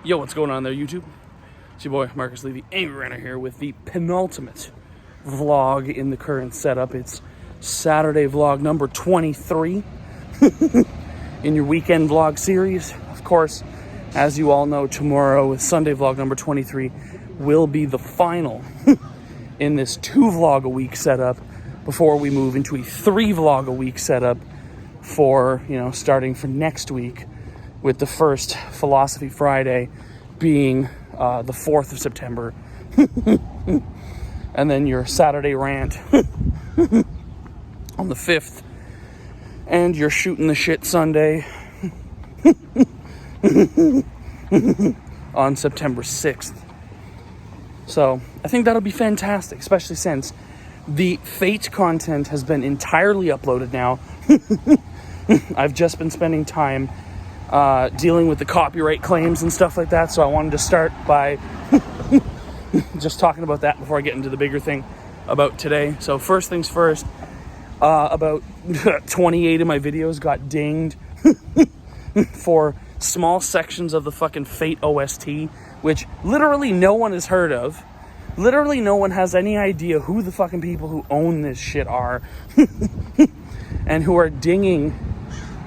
Yo, what's going on there, YouTube? It's your boy, Marcus Levy, Angry Runner here with the penultimate vlog in the current setup. It's Saturday vlog number 23 in your weekend vlog series. Of course, as you all know, tomorrow with Sunday vlog number 23 will be the final in this 2 vlog a week setup before we move into a 3 vlog a week setup for, starting for next week, with the first Philosophy Friday being the 4th of September. And then your Saturday rant on the 5th. And your Shooting the Shit Sunday on September 6th. So I think that'll be fantastic, especially since the Fate content has been entirely uploaded now. I've just been spending time dealing with the copyright claims and stuff like that, so I wanted to start by just talking about that before I get into the bigger thing about today. So first things first, about 28 of my videos got dinged for small sections of the fucking Fate OST, which literally no one has heard of. Literally no one has any idea who the fucking people who own this shit are and who are dinging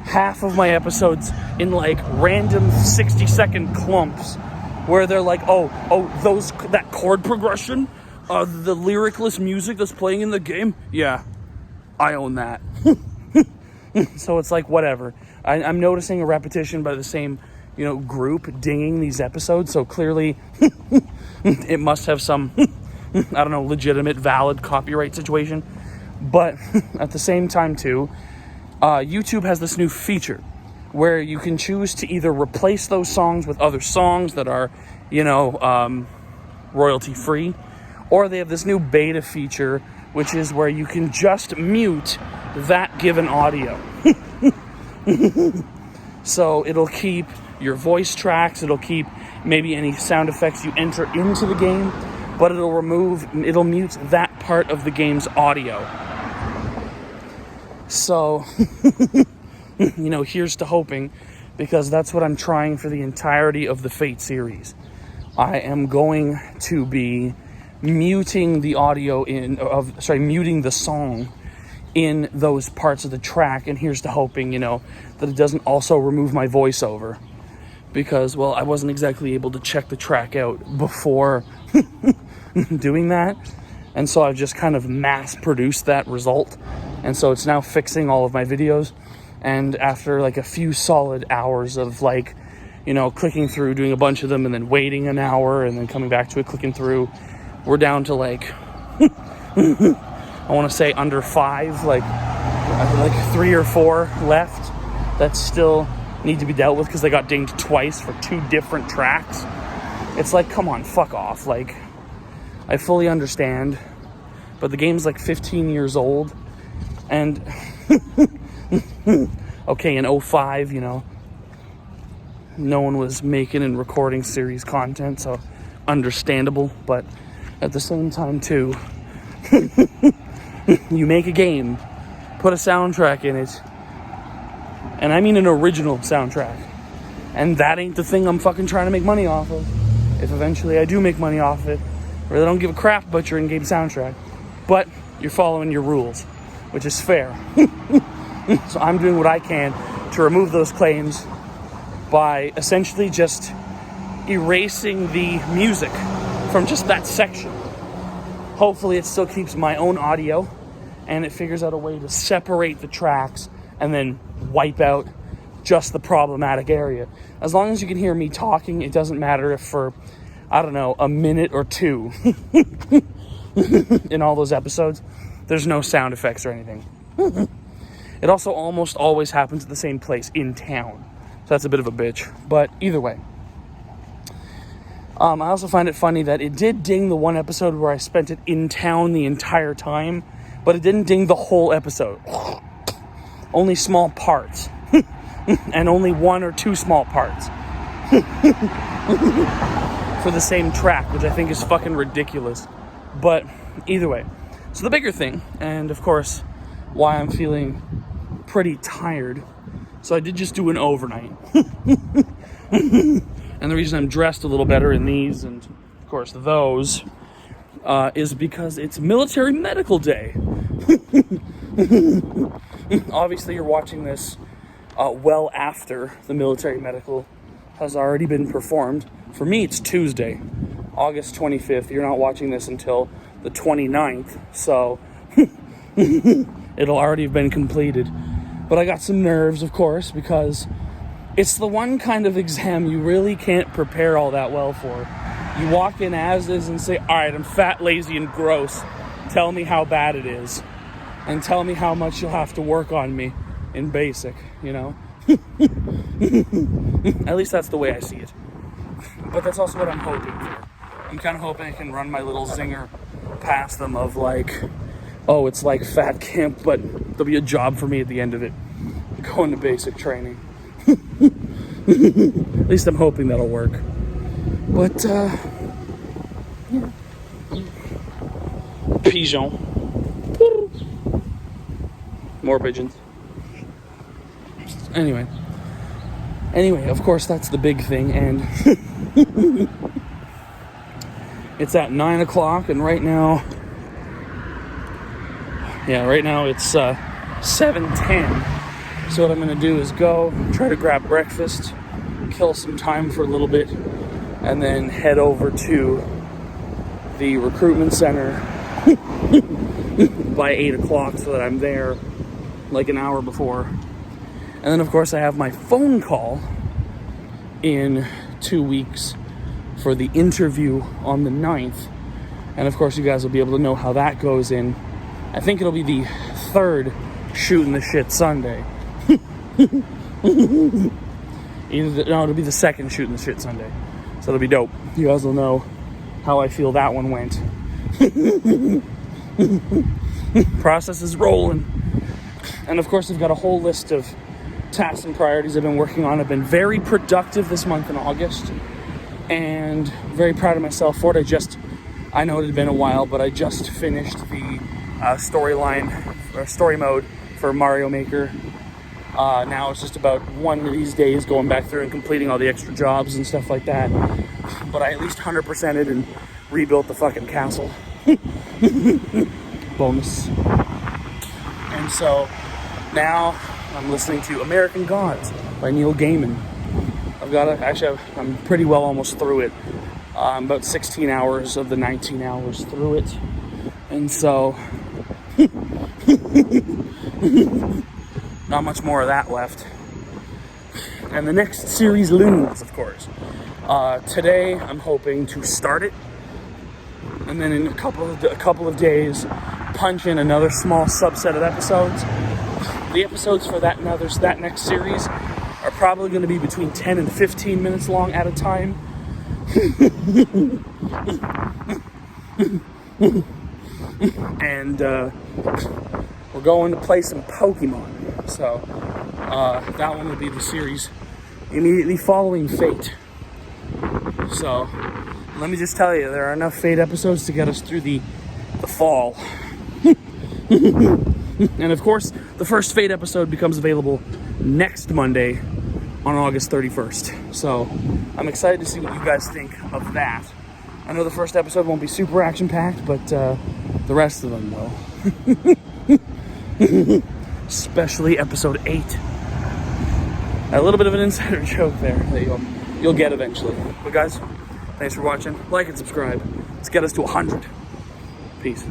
half of my episodes in like random 60-second clumps where they're like, that chord progression, the lyricless music that's playing in the game, yeah, I own that. So it's like, whatever. I'm noticing a repetition by the same, group dinging these episodes, so clearly it must have some, legitimate, valid copyright situation. But at the same time, too, YouTube has this new feature where you can choose to either replace those songs with other songs that are, royalty-free, or they have this new beta feature, which is where you can just mute that given audio. So it'll keep your voice tracks, it'll keep maybe any sound effects you enter into the game, but it'll mute that part of the game's audio. So, here's to hoping, because that's what I'm trying for the entirety of the Fate series. I am going to be muting the audio muting the song in those parts of the track, and here's to hoping, that it doesn't also remove my voiceover. Because, I wasn't exactly able to check the track out before doing that. And so I've just kind of mass-produced that result. And so it's now fixing all of my videos. And after, a few solid hours of, clicking through, doing a bunch of them, and then waiting an hour, and then coming back to it, clicking through, we're down to, I want to say under 5, 3 or 4 left that still need to be dealt with because they got dinged twice for 2 different tracks. It's like, come on, fuck off. I fully understand, but the game's 15 years old, and okay, in 05, no one was making and recording series content, so understandable, but at the same time too, you make a game, put a soundtrack in it, and I mean an original soundtrack, and that ain't the thing I'm fucking trying to make money off of. If eventually I do make money off of it, I really don't give a crap about your in-game soundtrack, but you're following your rules, which is fair. So I'm doing what I can to remove those claims by essentially just erasing the music from just that section. Hopefully it still keeps my own audio, and it figures out a way to separate the tracks and then wipe out just the problematic area. As long as you can hear me talking, it doesn't matter if for, a minute or 2 in all those episodes, there's no sound effects or anything. It also almost always happens at the same place in town. So that's a bit of a bitch. But either way. I also find it funny that it did ding the one episode where I spent it in town the entire time, but it didn't ding the whole episode. Only small parts. And only 1 or 2 small parts. For the same track, which I think is fucking ridiculous. But either way. So the bigger thing, and of course, why I'm feeling pretty tired. So I did just do an overnight. And the reason I'm dressed a little better in these and, of course, those is because it's Military Medical Day. Obviously, you're watching this well after the military medical has already been performed. For me, it's Tuesday, August 25th. You're not watching this until the 29th, so it'll already have been completed. But I got some nerves, of course, because it's the one kind of exam you really can't prepare all that well for. You walk in as is and say, all right, I'm fat, lazy, and gross. Tell me how bad it is. And tell me how much you'll have to work on me in basic, you know? At least that's the way I see it. But that's also what I'm hoping for. I'm kind of hoping I can run my little zinger past them of like, oh, it's like fat camp, but there'll be a job for me at the end of it. Go into basic training. At least I'm hoping that'll work. But, yeah. Pigeon. More pigeons. Anyway, of course, that's the big thing, and it's at 9 o'clock, and right now it's 7:10. So what I'm going to do is go, try to grab breakfast, kill some time for a little bit, and then head over to the recruitment center by 8 o'clock so that I'm there like an hour before. And then, of course, I have my phone call in 2 weeks for the interview on the 9th. And, of course, you guys will be able to know how that goes in. I think it'll be the third Shooting the Shit Sunday. It'll be the second Shooting the Shit Sunday. So it'll be dope. You guys will know how I feel that one went. Process is rolling. And, of course, I've got a whole list of tasks and priorities I've been working on. I've been very productive this month in August and very proud of myself for it. I know it had been a while, but I just finished the story mode for Mario Maker. Now it's just about one of these days going back through and completing all the extra jobs and stuff like that. But I at least 100%ed and rebuilt the fucking castle. Bonus. And so now I'm listening to American Gods by Neil Gaiman. I'm pretty well almost through it. I'm about 16 hours of the 19 hours through it. And so, not much more of that left. And the next series looms, of course. Today, I'm hoping to start it. And then in a couple of days, punch in another small subset of episodes. The episodes for that next series are probably going to be between 10 and 15 minutes long at a time. And we're going to play some Pokemon. So that one will be the series immediately following Fate. So let me just tell you, there are enough Fate episodes to get us through the fall. And of course, the first Fate episode becomes available next Monday on August 31st. So I'm excited to see what you guys think of that. I know the first episode won't be super action-packed, but the rest of them will. Especially episode 8. A little bit of an insider joke there that you'll get eventually. But guys, thanks for watching. Like and subscribe. Let's get us to 100. Peace.